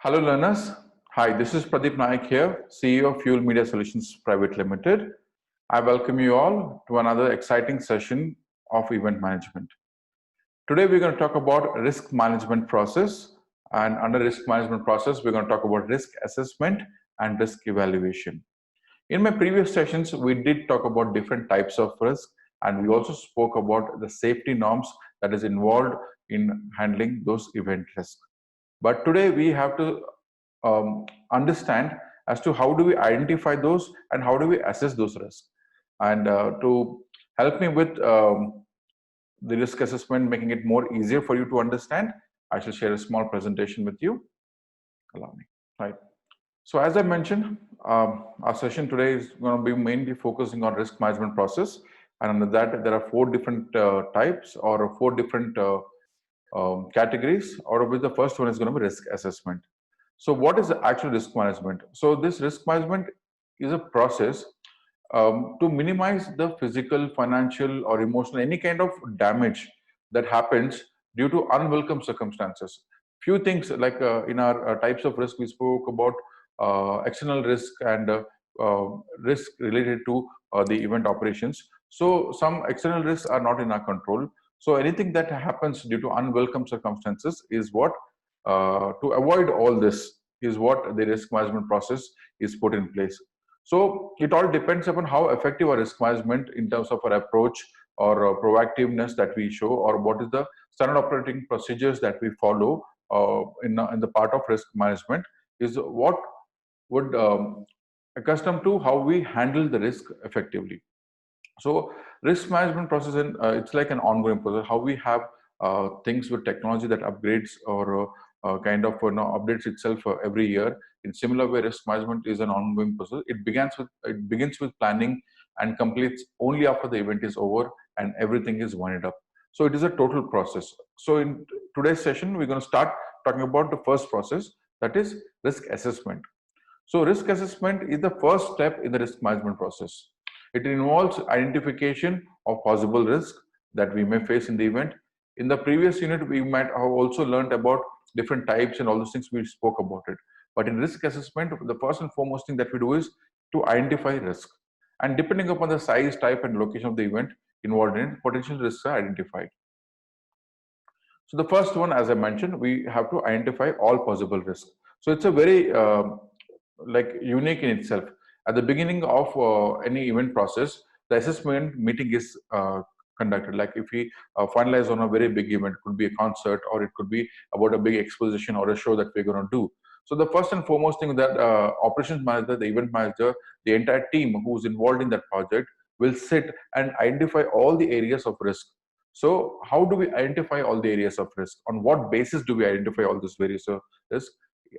Hello learners. Hi, this is Pradeep Naik here, CEO of Fuel Media Solutions Private Limited. I welcome you all to another exciting session of event management. Today we're going to talk about risk management process, and under risk management process we're going to talk about risk assessment and risk evaluation. In my previous sessions we did talk about different types of risk, and we also spoke about the safety norms that is involved in handling those event risks. But today we have to understand as to how do we identify those and how do we assess those risks. And to help me with the risk assessment, making it more easier for you to understand, I shall share a small presentation with you. Allow me. Right. So as I mentioned, our session today is going to be mainly focusing on risk management process. And under that, there are four different types or four different categories, out of which the first one is going to be risk assessment. So what is actual risk management? So this risk management is a process to minimize the physical, financial, or emotional, any kind of damage that happens due to unwelcome circumstances. Few things like in our types of risk, we spoke about external risk and risk related to the event operations. So some external risks are not in our control. So anything that happens due to unwelcome circumstances is what to avoid all this is what the risk management process is put in place. So it all depends upon how effective our risk management in terms of our approach or proactiveness that we show, or what is the standard operating procedures that we follow in the part of risk management is what would accustom to how we handle the risk effectively. So risk management process, and it's like an ongoing process. How we have things with technology that upgrades or kind of updates itself every year. In similar way, risk management is an ongoing process. It begins with planning and completes only after the event is over and everything is winded up. So it is a total process. So in today's session, we're going to start talking about the first process, that is risk assessment. So risk assessment is the first step in the risk management process. It involves identification of possible risk that we may face in the event. In the previous unit, we might have also learned about different types and all those things, we spoke about it. But in risk assessment, the first and foremost thing that we do is to identify risk. And depending upon the size, type, and location of the event involved in it, potential risks are identified. So the first one, as I mentioned, we have to identify all possible risks. So it's a very like unique in itself. At the beginning of any event process, the assessment meeting is conducted. Like if we finalize on a very big event, it could be a concert or it could be about a big exposition or a show that we're going to do. So the first and foremost thing that operations manager, the event manager, the entire team who's involved in that project will sit and identify all the areas of risk. So how do we identify all the areas of risk? On what basis do we identify all these various risks?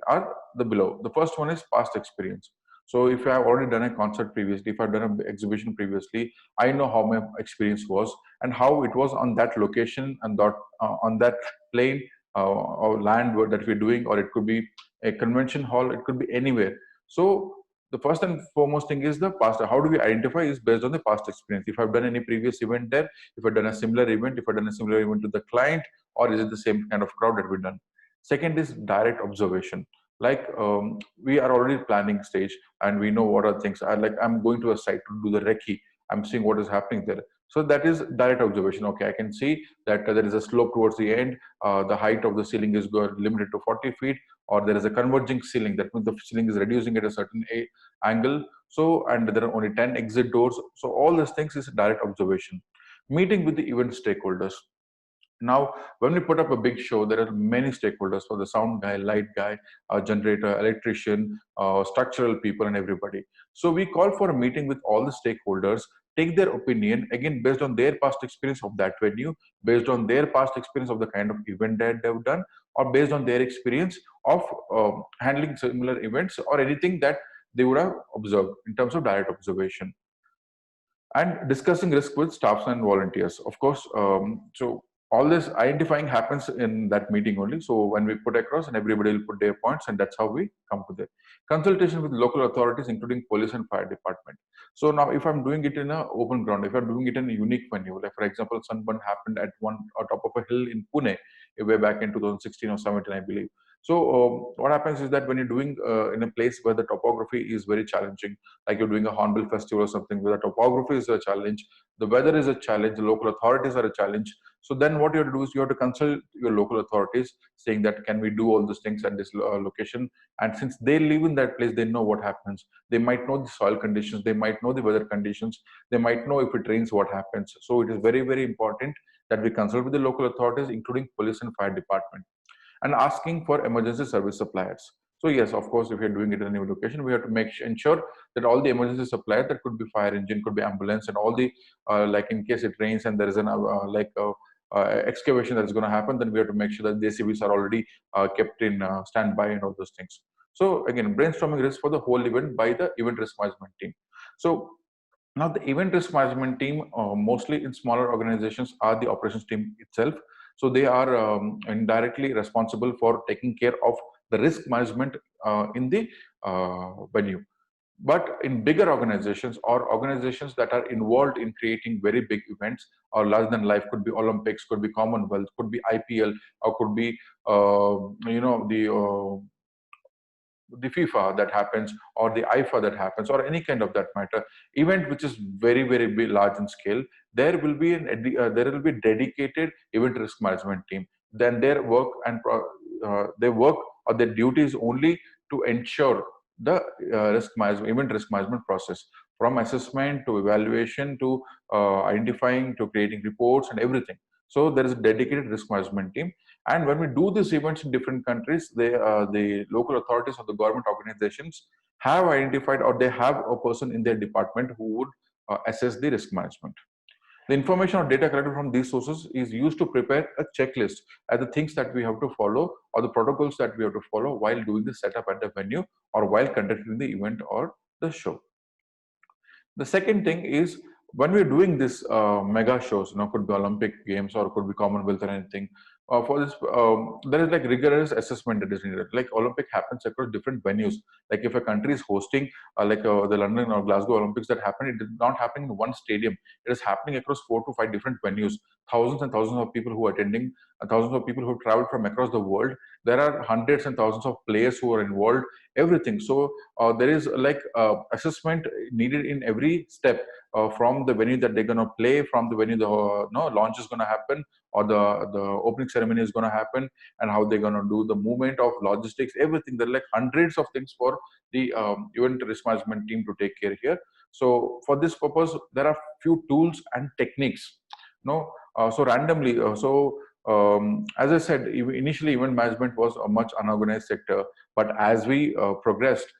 Are the below. The first one is past experience. So if I have already done a concert previously, if I've done an exhibition previously, I know how my experience was and how it was on that location and that on that plane or land that we're doing, or it could be a convention hall, it could be anywhere. So the first and foremost thing is the past. How do we identify is based on the past experience. If I've done any previous event there, if I've done a similar event, if I've done a similar event to the client, or is it the same kind of crowd that we've done. Second is direct observation. Like we are already planning stage and we know what are things. I'm going to a site to do the recce. I'm seeing what is happening there. So that is direct observation. Okay, I can see that there is a slope towards the end. The height of the ceiling is limited to 40 feet, or there is a converging ceiling. That means the ceiling is reducing at a certain angle. So, and there are only 10 exit doors. So all these things is direct observation. Meeting with the event stakeholders. Now, when we put up a big show, there are many stakeholders for the sound guy, light guy, generator, electrician, structural people, and everybody. So we call for a meeting with all the stakeholders, take their opinion, again, based on their past experience of that venue, based on their past experience of the kind of event that they've done, or based on their experience of handling similar events or anything that they would have observed in terms of direct observation. And discussing risk with staffs and volunteers, of course. So all this identifying happens in that meeting only. So when we put across, and everybody will put their points, and that's how we come to the consultation with local authorities, including police and fire department. So now, if I'm doing it in an open ground, if I'm doing it in a unique venue, like for example, sunburn happened at one on top of a hill in Pune way back in 2016 or 17, I believe. So what happens is that when you're doing in a place where the topography is very challenging, like you're doing a Hornbill festival or something where the topography is a challenge, the weather is a challenge, the local authorities are a challenge. So then what you have to do is you have to consult your local authorities saying that can we do all these things at this location. And since they live in that place, they know what happens. They might know the soil conditions, they might know the weather conditions, they might know if it rains what happens. So it is very, very important that we consult with the local authorities, including police and fire department, and asking for emergency service suppliers. So yes, of course, if you're doing it in a new location, we have to ensure that all the emergency suppliers, that could be fire engine, could be ambulance, and all the like in case it rains and there is an excavation that is going to happen, then we have to make sure that the JCBs are already kept in standby and all those things. So again, brainstorming risk for the whole event by the event risk management team. So now, the event risk management team, mostly in smaller organizations, are the operations team itself. So they are indirectly responsible for taking care of the risk management in the venue. But in bigger organizations or organizations that are involved in creating very big events or larger than life, could be Olympics, could be Commonwealth, could be IPL, or could be the FIFA that happens, or the IFA that happens, or any kind of that matter event which is very, very big, large in scale, there will be there will be dedicated event risk management team. Then their work and their work or their duty is only to ensure the event risk management process, from assessment to evaluation to identifying to creating reports and everything. So there is a dedicated risk management team. And when we do these events in different countries, the local authorities or the government organizations have identified, or they have a person in their department who would assess the risk management. The information or data collected from these sources is used to prepare a checklist as the things that we have to follow, or the protocols that we have to follow while doing the setup at the venue or while conducting the event or the show. The second thing is, when we're doing this mega shows, could be Olympic Games or could be Commonwealth or anything. For this, there is like rigorous assessment that is needed. Like Olympic happens across different venues. Like if a country is hosting, the London or Glasgow Olympics that happen, it is not happening in one stadium. It is happening across 4 to 5 different venues. Thousands and thousands of people who are attending, thousands of people who travel from across the world. There are hundreds and thousands of players who are involved. Everything. So there is like assessment needed in every step, from the venue that they're going to play, from the venue the launch is going to happen, or the opening ceremony is going to happen, and how they're going to do the movement of logistics, everything. There are like hundreds of things for the event risk management team to take care here. So for this purpose, there are few tools and techniques. So randomly, as I said, initially event management was a much unorganized sector, but as we progressed,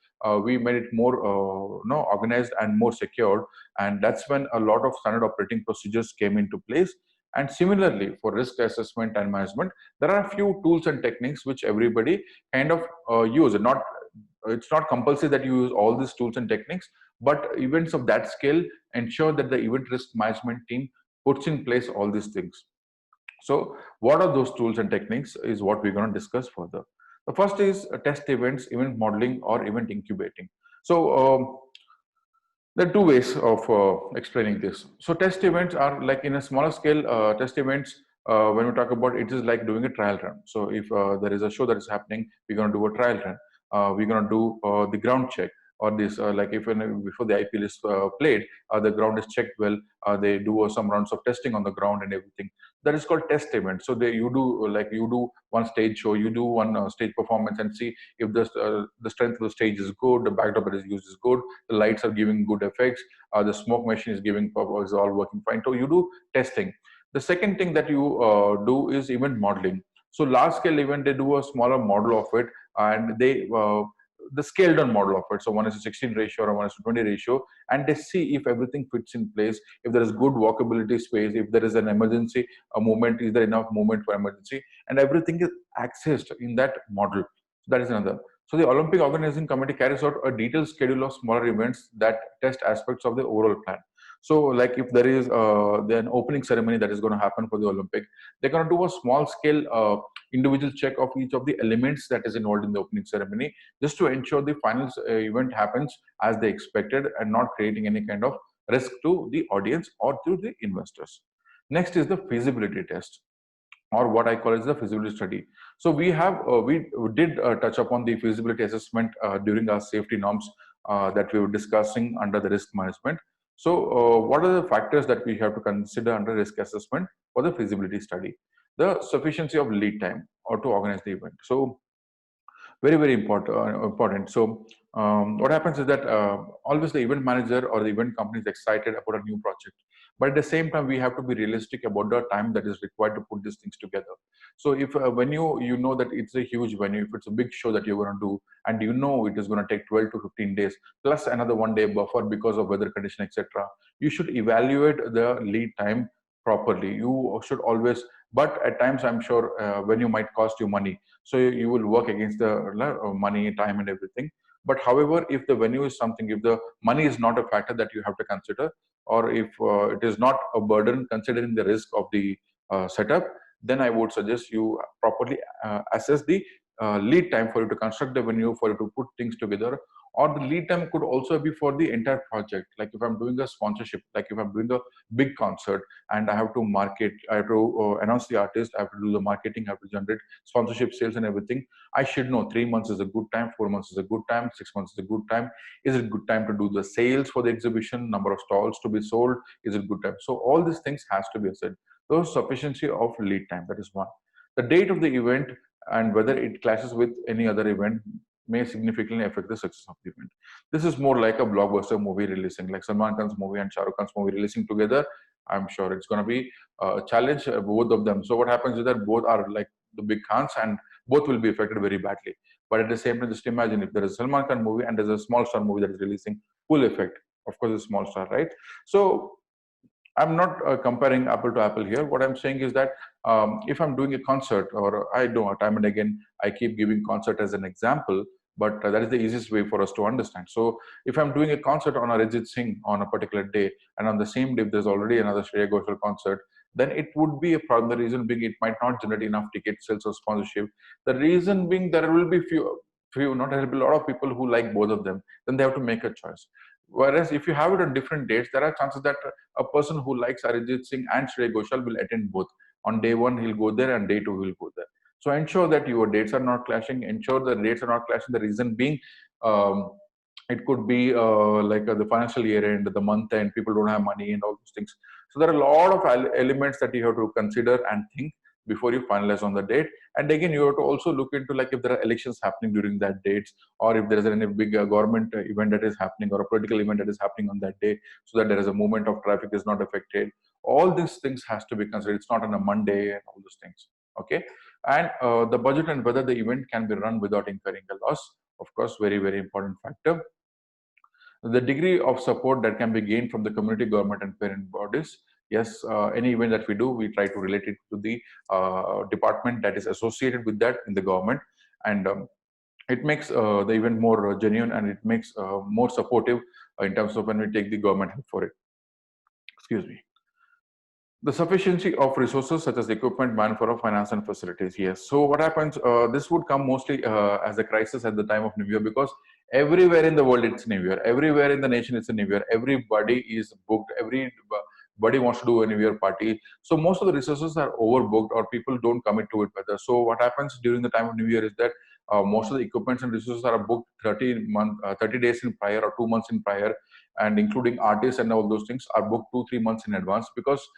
we made it more organized and more secured, and that's when a lot of standard operating procedures came into place. And similarly, for risk assessment and management, there are a few tools and techniques which everybody kind of use. It's not compulsory that you use all these tools and techniques, but events of that scale ensure that the event risk management team puts in place all these things. So what are those tools and techniques is what we're going to discuss further. The first is test events, event modeling, or event incubating. So there are two ways of explaining this. So test events are like in a smaller scale. Test events, when we talk about it, is like doing a trial run. So if there is a show that is happening, we're going to do a trial run. We're going to do the ground check, or this like if before the IPL is played, the ground is checked well. They do some rounds of testing on the ground and everything. That is called test event. So you do one stage show, you do one stage performance, and see if the strength of the stage is good, the backdrop that is used is good, the lights are giving good effects, the smoke machine is is all working fine. So you do testing. The second thing that you do is event modeling. So large scale event, they do a smaller model of it, and they the scaled down model of it. So 1:16 ratio or 1:20 ratio, and they see if everything fits in place, if there is good walkability space, if there is an emergency movement, is there enough movement for emergency, and everything is accessed in that model. So that is another. So the Olympic Organizing Committee carries out a detailed schedule of smaller events that test aspects of the overall plan. So like if there is an opening ceremony that is going to happen for the Olympic, they're going to do a small scale individual check of each of the elements that is involved in the opening ceremony, just to ensure the final event happens as they expected and not creating any kind of risk to the audience or to the investors. Next is the feasibility test. or what I call as the feasibility study. So we did touch upon the feasibility assessment during our safety norms that we were discussing under the risk management. So what are the factors that we have to consider under risk assessment for the feasibility study? The sufficiency of lead time or to organize the event. So very important. So what happens is that always the event manager or the event company is excited about a new project, but at the same time we have to be realistic about the time that is required to put these things together. So if when you know that it's a huge venue, if it's a big show that you're going to do, and you know it is going to take 12 to 15 days plus another 1 day buffer because of weather condition, etc., you should evaluate the lead time properly. You should always, but at times I'm sure venue might cost you money, so you will work against the money, time, and everything. But however, if the venue is something, if the money is not a factor that you have to consider, or if it is not a burden considering the risk of the setup, then I would suggest you properly assess the lead time for you to construct the venue, for you to put things together. Or the lead time could also be for the entire project. Like if I'm doing a sponsorship, like if I'm doing a big concert and I have to market, I have to announce the artist, I have to do the marketing, I have to generate sponsorship sales and everything. I should know 3 months is a good time, 4 months is a good time, 6 months is a good time. Is it good time to do the sales for the exhibition, number of stalls to be sold? Is it good time? So all these things has to be assessed. So sufficiency of lead time, that is one. The date of the event and whether it clashes with any other event may significantly affect the success of the event. This is more like a blockbuster movie releasing, like Salman Khan's movie and Shah Rukh Khan's movie releasing together. I'm sure it's going to be a challenge, both of them. So what happens is that both are like the big Khans and both will be affected very badly. But at the same time, just imagine if there is a Salman Khan movie and there's a small star movie that is releasing, full effect. Of course, a small star, right? So I'm not comparing apple to apple here. What I'm saying is that if I'm doing a concert, or I know time and again, I keep giving concert as an example, but that is the easiest way for us to understand. So if I'm doing a concert on a Arijit Singh on a particular day, and on the same day there's already another Shreya Ghoshal concert, then it would be a problem. The reason being, it might not generate enough ticket sales or sponsorship. The reason being, there will be few, not there will be a lot of people who like both of them. Then they have to make a choice. Whereas if you have it on different dates, there are chances that a person who likes Arijit Singh and Shreya Ghoshal will attend both. On day one, he'll go there, and day two, he'll go there. So ensure that your dates are not clashing. Ensure the dates are not clashing. The reason being, um, it could be like the financial year end, the month end, people don't have money, and all those things. So there are a lot of elements that you have to consider and think before you finalize on the date. And again, you have to also look into, like, if there are elections happening during that dates, or if there is any big government event that is happening, or a political event that is happening on that day, so that there is a movement of traffic is not affected. All these things has to be considered. It's not on a Monday and all those things. Okay. And the budget and whether the event can be run without incurring a loss, of course, very important factor. The degree of support that can be gained from the community, government, and parent bodies. Yes, any event that we do, we try to relate it to the department that is associated with that in the government, and it makes the event more genuine, and it makes more supportive in terms of when we take the government help for it. Excuse me. The sufficiency of resources such as equipment, manpower, finance, and facilities. Yes. So what happens? This would come mostly as a crisis at the time of New Year, because everywhere in the world it's New Year. Everywhere in the nation it's a New Year. Everybody is booked. Everybody wants to do a New Year party. So most of the resources are overbooked, or people don't commit to it better. So what happens during the time of New Year is that most of the equipments and resources are booked 30 days in prior, or 2 months in prior, and including artists and all those things are booked 2-3 months in advance, because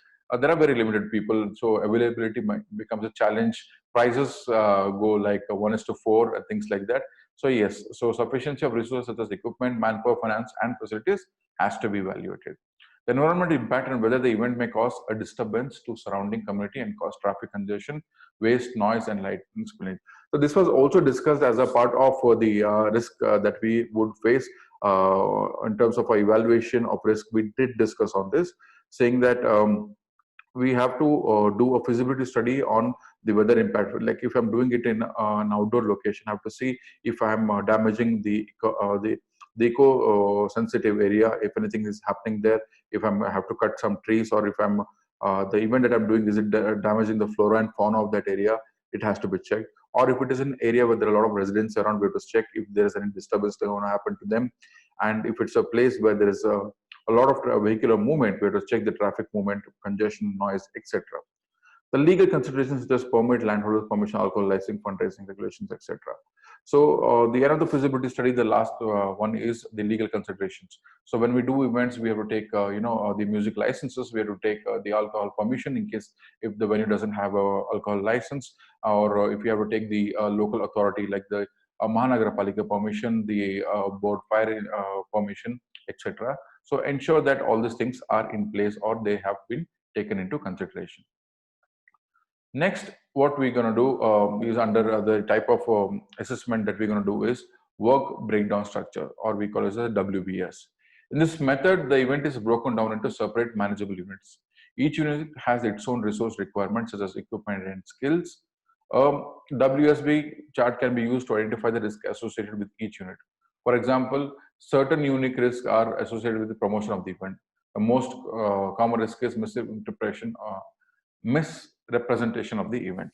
there are very limited people, so availability becomes a challenge. Prices go like 1:4 and things like that. So yes, so sufficiency of resources such as equipment, manpower, finance, and facilities has to be evaluated. The environmental impact and whether the event may cause a disturbance to surrounding community and cause traffic congestion, waste, noise, and light spillage. So this was also discussed as a part of the risk that we would face in terms of our evaluation of risk. We did discuss on this, saying that we have to do a feasibility study on the weather impact. Like if I'm doing it in an outdoor location, I have to see if I'm damaging the eco sensitive area, if anything is happening there, if I have to cut some trees, or if I'm the event that I'm doing, is it damaging the flora and fauna of that area? It has to be checked. Or if it is an area where there are a lot of residents around, we have to check if there is any disturbance going to happen to them. And if it's a place where there is a lot of vehicular movement, we have to check the traffic movement, congestion, noise, etc. The legal considerations such as permit, landholders permission, alcohol licensing, fundraising regulations, etc. So the end of the feasibility study, the last one is the legal considerations. So when we do events, we have to take the music licenses, we have to take the alcohol permission in case if the venue doesn't have a alcohol license, or if you have to take the local authority like the Mahanagarapalika permission, the board fire permission, etc. So ensure that all these things are in place or they have been taken into consideration. Next, what we're going to do is under the type of assessment that we're going to do is work breakdown structure, or we call it as a WBS. In this method, the event is broken down into separate manageable units. Each unit has its own resource requirements such as equipment and skills. WSB chart can be used to identify the risk associated with each unit. For example, certain unique risks are associated with the promotion of the event. The most common risk is misinterpretation, misrepresentation of the event.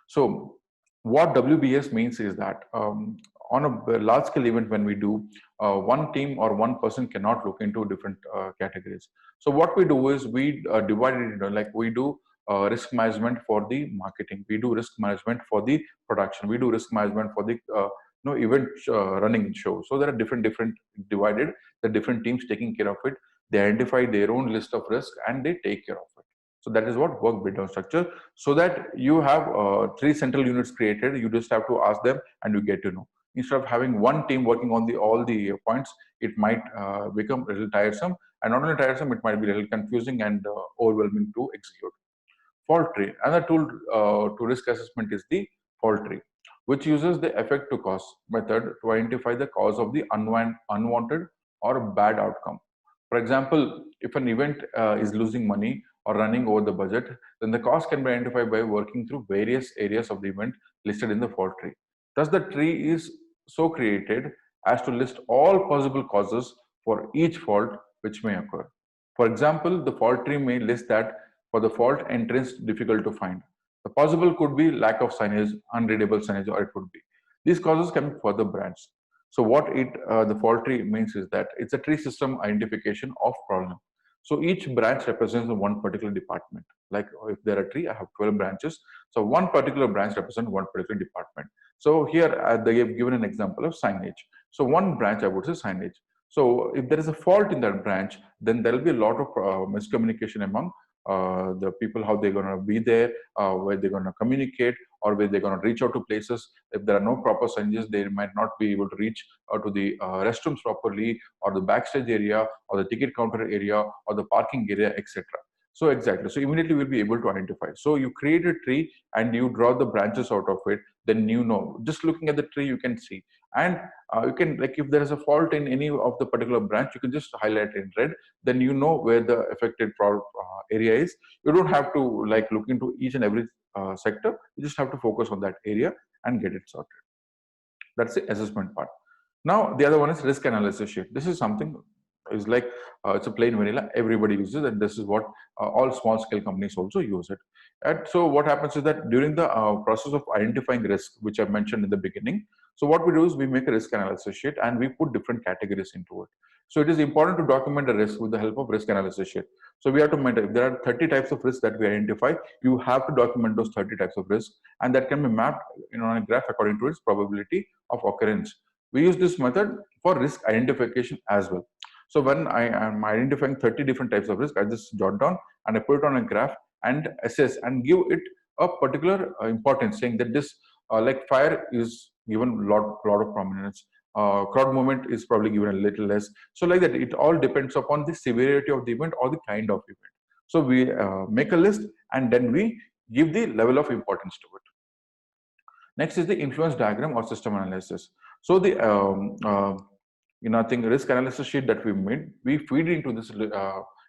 So what WBS means is that on a large scale event, when we do, one team or one person cannot look into different categories. So what we do is we divide it into, like, we do risk management for the marketing, we do risk management for the production, we do risk management for the event running show. So there are different divided, the different teams taking care of it. They identify their own list of risk and they take care of it. So that is what work breakdown structure. So that you have 3 central units created, you just have to ask them and you get to know. Instead of having one team working on all the points, it might become a little tiresome, and not only tiresome, it might be a little confusing and overwhelming to execute. Fault tree. Another tool to risk assessment is the fault tree, which uses the effect to cause method to identify the cause of the unwanted or bad outcome. For example, if an event is losing money or running over the budget, then the cost can be identified by working through various areas of the event listed in the fault tree. Thus, the tree is so created as to list all possible causes for each fault which may occur. For example, the fault tree may list that for the fault entrance difficult to find. The possible could be lack of signage, unreadable signage, or it could be. These causes can be further branched. So what the fault tree means is that it's a tree system identification of problem. So each branch represents one particular department. Like if there are a tree, I have 12 branches. So one particular branch represents one particular department. So here they have given an example of signage. So one branch I would say signage. So if there is a fault in that branch, then there will be a lot of miscommunication among the people, how they're going to be there, where they're going to communicate, or where they're going to reach out to places. If there are no proper signages, they might not be able to reach to the restrooms properly, or the backstage area, or the ticket counter area, or the parking area, etc. So exactly. So immediately we'll be able to identify. So you create a tree and you draw the branches out of it. Then just looking at the tree, you can see, and you can, like, if there is a fault in any of the particular branch, you can just highlight in red. Then you know where the affected area is. You don't have to like look into each and every sector. You just have to focus on that area and get it sorted. That's the assessment part. Now the other one is risk analysis sheet. This is something is like it's a plain vanilla, everybody uses, and this is what all small scale companies also use it. And so what happens is that during the process of identifying risk, which I mentioned in the beginning, so what we do is we make a risk analysis sheet and we put different categories into it. So it is important to document the risk with the help of risk analysis sheet. So we have to maintain, if there are 30 types of risks that we identify, you have to document those 30 types of risks, and that can be mapped on a graph according to its probability of occurrence. We use this method for risk identification as well. So when I am identifying 30 different types of risk, I just jot down and I put it on a graph and assess and give it a particular importance, saying that this like fire is given lot of prominence, crowd movement is probably given a little less. So like that, it all depends upon the severity of the event or the kind of event. So we make a list and then we give the level of importance to it. Next is the influence diagram or system analysis. So the I think risk analysis sheet that we made, we feed into this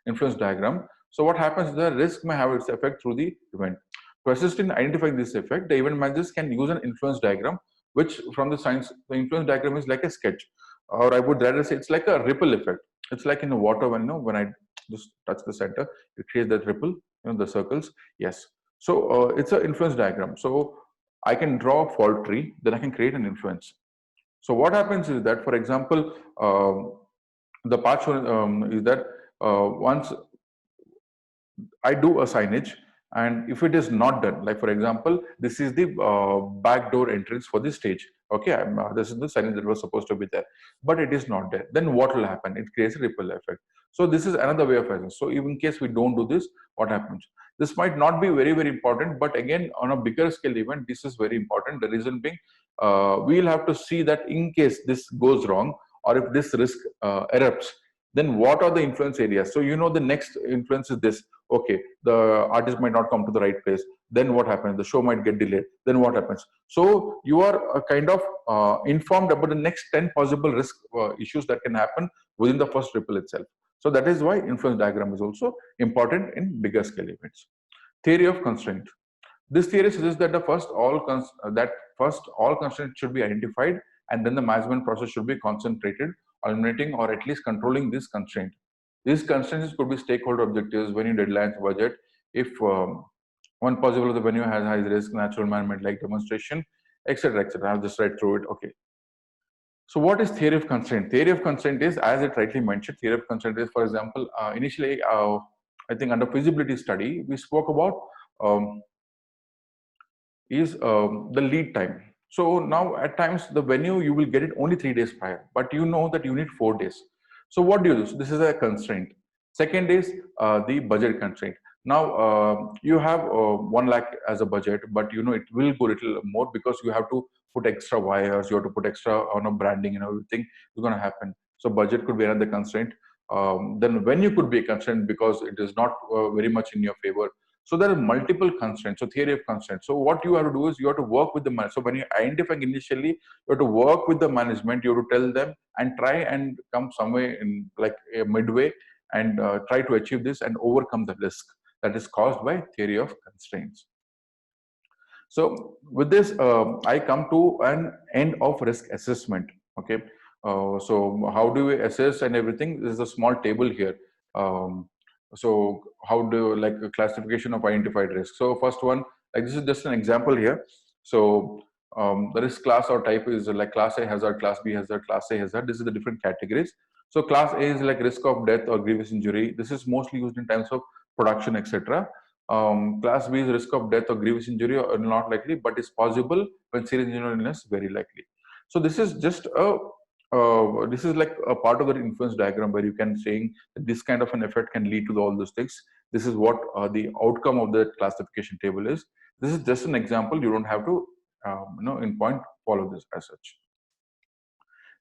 influence diagram. So what happens is the risk may have its effect through the event. To assist in identifying this effect, the event managers can use an influence diagram, which from the science, the influence diagram is like a sketch, or I would rather say it's like a ripple effect. It's like in the water when I just touch the center, it creates that ripple, the circles. Yes. So it's an influence diagram. So I can draw a fault tree, then I can create an influence. So what happens is that, for example, the part shown is that once I do a signage, And if it is not done, like for example, this is the backdoor entrance for the stage. Okay, this is the signage that was supposed to be there, but it is not there. Then what will happen? It creates a ripple effect. So this is another way of assessing. So even in case we don't do this, what happens? This might not be very, very important, but again, on a bigger scale event, this is very important. The reason being, we'll have to see that in case this goes wrong, or if this risk erupts, then what are the influence areas? So you know the next influence is this. Okay, the artist might not come to the right place. Then what happens? The show might get delayed. Then what happens? So you are kind of informed about the next 10 possible risk issues that can happen within the first ripple itself. So that is why influence diagram is also important in bigger scale events. Theory of constraint. This theory suggests that first all constraints should be identified, and then the management process should be concentrated on eliminating or at least controlling this constraint. These constraints could be stakeholder objectives, venue deadlines, budget. If one possible of the venue has high risk, natural environment like demonstration, etc., etc. I'll just write through it. Okay. So what is theory of constraint? Theory of constraint is, as it rightly mentioned, theory of constraint is, for example, initially, I think under feasibility study, we spoke about the lead time. So now at times the venue, you will get it only 3 days prior, but you know that you need 4 days. So what do you do? So this is a constraint. Second is the budget constraint. Now you have 1 lakh as a budget, but you know it will go little more because you have to put extra wires, you have to put extra on a branding and everything is going to happen. So budget could be another constraint. Then venue could be a constraint because it is not very much in your favor. So there are multiple constraints. So theory of constraints. So what you have to do is you have to work with the management. So when you identify initially, you have to work with the management. You have to tell them and try and come somewhere in like a midway and try to achieve this and overcome the risk that is caused by theory of constraints. So with this, I come to an end of risk assessment. Okay. So how do we assess and everything? This is a small table here. So how do like a classification of identified risk? So first one, like this is just an example here. So the risk class or type is like class A hazard, class B hazard, class A hazard. This is the different categories. So class A is like risk of death or grievous injury. This is mostly used in times of production, etc. Class B is risk of death or grievous injury or not likely, but is possible when serious injury or illness very likely. So this is just a this is like a part of the influence diagram where you can saying that this kind of an effect can lead to all those things. This is what the outcome of the classification table is. This is just an example. You don't have to in point follow this as such.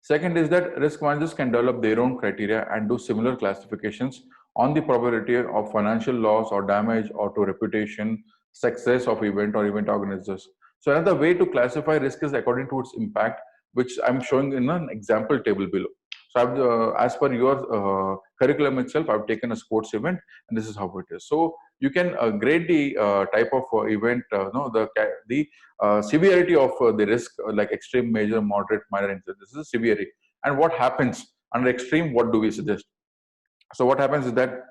Second is that risk managers can develop their own criteria and do similar classifications on the probability of financial loss or damage or to reputation, success of event or event organizers. So another way to classify risk is according to its impact, which I'm showing in an example table below. So I've, as per your curriculum itself, I've taken a sports event, and this is how it is. So you can grade the type of event, the severity of the risk, like extreme, major, moderate, minor incident. This is severity. And what happens under extreme? What do we suggest? So what happens is that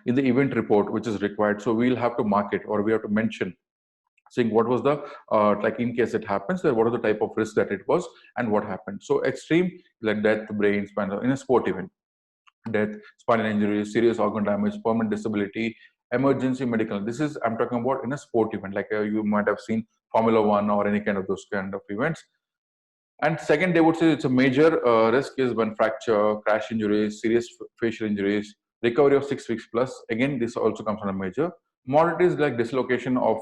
in the event report, which is required, so we'll have to mark it or we have to mention saying what was the like in case it happens, what are the type of risk that it was and what happened. So extreme like death, brain, spinal in a sport event, death, spinal injury, serious organ damage, permanent disability, emergency medical. This is I'm talking about in a sport event, like you might have seen Formula One or any kind of those kind of events. And second, they would say it's a major risk is when fracture, crash injuries, serious facial injuries, recovery of 6 weeks plus. Again, this also comes on a major. Moderate is like dislocation of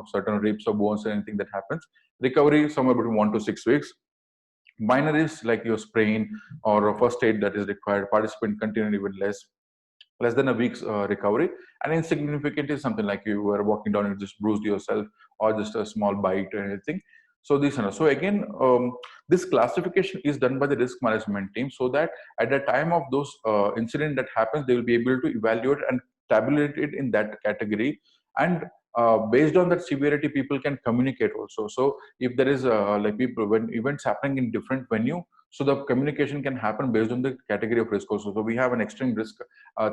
certain ribs or bones or anything that happens. Recovery somewhere between 1 to 6 weeks. Minor is like your sprain or a first aid that is required. Participant continue even less than a week's recovery. And insignificant is something like you were walking down and just bruised yourself or just a small bite or anything. So these are so again, this classification is done by the risk management team so that at the time of those incident that happens, they will be able to evaluate and tabulate it in that category. And based on that severity, people can communicate also. So if there is like people when events happening in different venue, so the communication can happen based on the category of risk also. So we have an extreme risk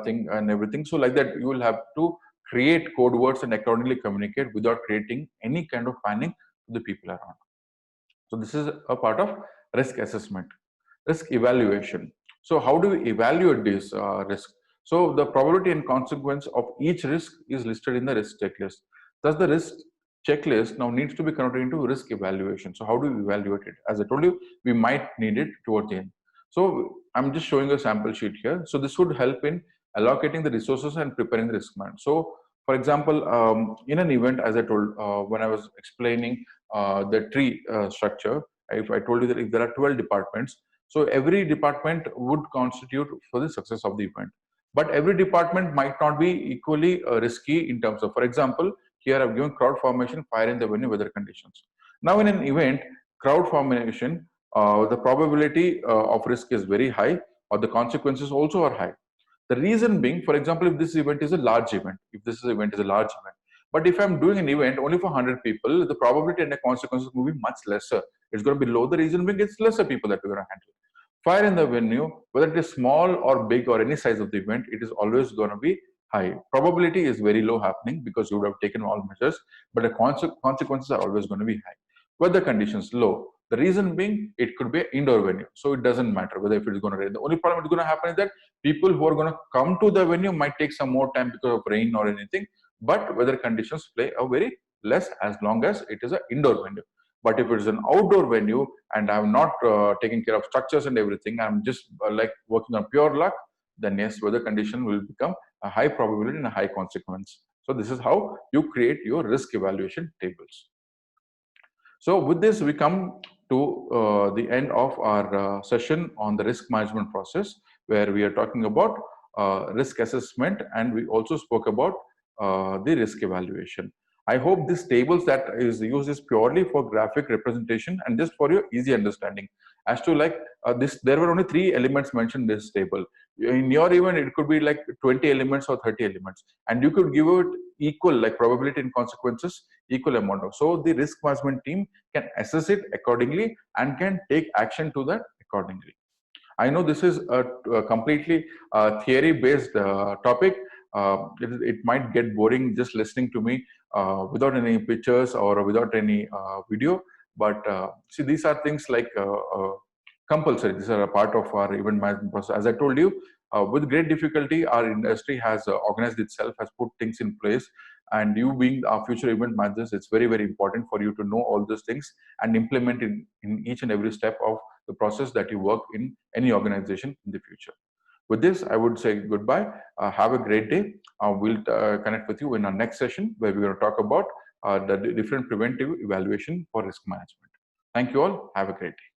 thing and everything. So like that, you will have to create code words and accordingly communicate without creating any kind of panic to the people around. So this is a part of risk assessment. Risk evaluation. So how do we evaluate this risk? So the probability and consequence of each risk is listed in the risk checklist. Thus, the risk checklist now needs to be converted into risk evaluation. So how do we evaluate it? As I told you, we might need it towards the end. So I'm just showing a sample sheet here. So this would help in allocating the resources and preparing the risk management. So for example, in an event, as I told when I was explaining the tree structure, if I told you that if there are 12 departments, so every department would constitute for the success of the event. But every department might not be equally risky in terms of, for example, here I've given crowd formation, fire in the venue, weather conditions. Now in an event, crowd formation, the probability of risk is very high, or the consequences also are high. The reason being, for example, if this event is a large event, but if I'm doing an event only for 100 people, the probability and the consequences will be much lesser. It's going to be low. The reason being, it's lesser people that we're going to handle. Fire in the venue, whether it is small or big or any size of the event, it is always going to be high. Probability is very low happening because you would have taken all measures, but the consequences are always going to be high. Weather conditions low. The reason being, it could be an indoor venue, so it doesn't matter whether if it is going to rain. The only problem is going to happen is that people who are going to come to the venue might take some more time because of rain or anything, but weather conditions play a very less as long as it is an indoor venue. But if it is an outdoor venue and I'm not taking care of structures and everything, I'm just like working on pure luck, then yes, weather condition will become a high probability and a high consequence. So this is how you create your risk evaluation tables. So with this, we come to the end of our session on the risk management process, where we are talking about risk assessment, and we also spoke about the risk evaluation. I hope this tables that is used is purely for graphic representation and just for your easy understanding. As to like this, there were only 3 elements mentioned in this table. In your event, it could be like 20 elements or 30 elements, and you could give it equal, like probability and consequences, equal amount of. So the risk management team can assess it accordingly and can take action to that accordingly. I know this is a completely theory-based topic. It might get boring just listening to me without any pictures or without any video. But see, these are things like compulsory. These are a part of our event management process. As I told you, with great difficulty, our industry has organized itself, has put things in place. And you being our future event managers, it's very, very important for you to know all these things and implement it in each and every step of the process that you work in any organization in the future. With this, I would say goodbye. Have a great day. We'll connect with you in our next session, where we're going to talk about the different preventive evaluation for risk management. Thank you all. Have a great day.